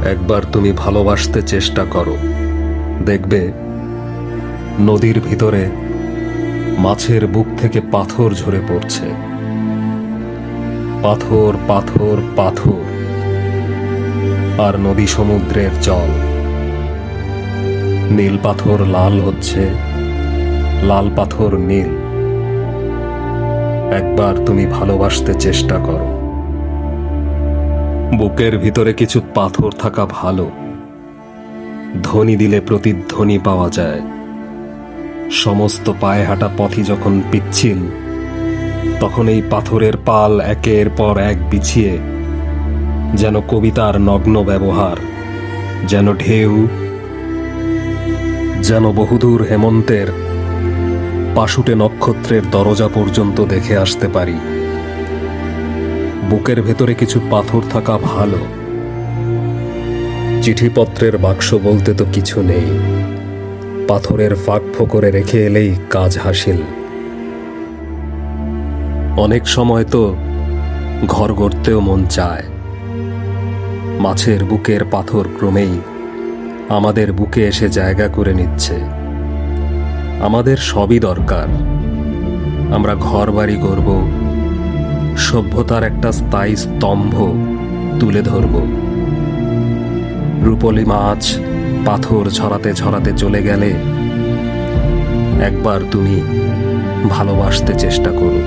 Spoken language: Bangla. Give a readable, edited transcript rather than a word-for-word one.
একবার তুমি ভালোবাসতে চেষ্টা করো, দেখবে নদীর ভিতরে মাছের বুক থেকে পাথর ঝরে পড়ছে। পাথর পাথর পাথর, আর নদী সমুদ্রের জল। নীল পাথর লাল হচ্ছে, লাল পাথর নীল। একবার তুমি ভালোবাসতে চেষ্টা করো। বুকের ভিতরে কিছু পাথর থাকা ভালো, ধ্বনি দিলে প্রতিধ্বনি পাওয়া যায়। সমস্ত পায়ে হাঁটা পথই যখন পিচ্ছিল, তখন এই পাথরের পাল একের পর এক বিছিয়ে যেন কবিতার নগ্ন ব্যবহার, যেন ঢেউ, যেন বহুদূর হেমন্তের পাশুটে নক্ষত্রের দরজা পর্যন্ত দেখে আসতে পারি। বুকের ভেতরে কিছু পাথর থাকা ভালো। চিঠিপত্রের বাক্স বলতে তো কিছু নেই, পাথরের ফাঁক ফোকরে রেখে এলেই কাজ হাসিল। অনেক সময় তো ঘর গড়তেও মন চায়। মাছের বুকের পাথর ক্রমেই আমাদের বুকে এসে জায়গা করে নিচ্ছে। আমাদের সবই দরকার। আমরা ঘর বাড়ি গড়ব, সভ্যতার একটা স্থায়ী স্তম্ভ তুলে ধরব। রূপলি মাছ পাথর ছড়াতে ছড়াতে চলে গেলে একবার তুমি ভালোবাসতে চেষ্টা করো।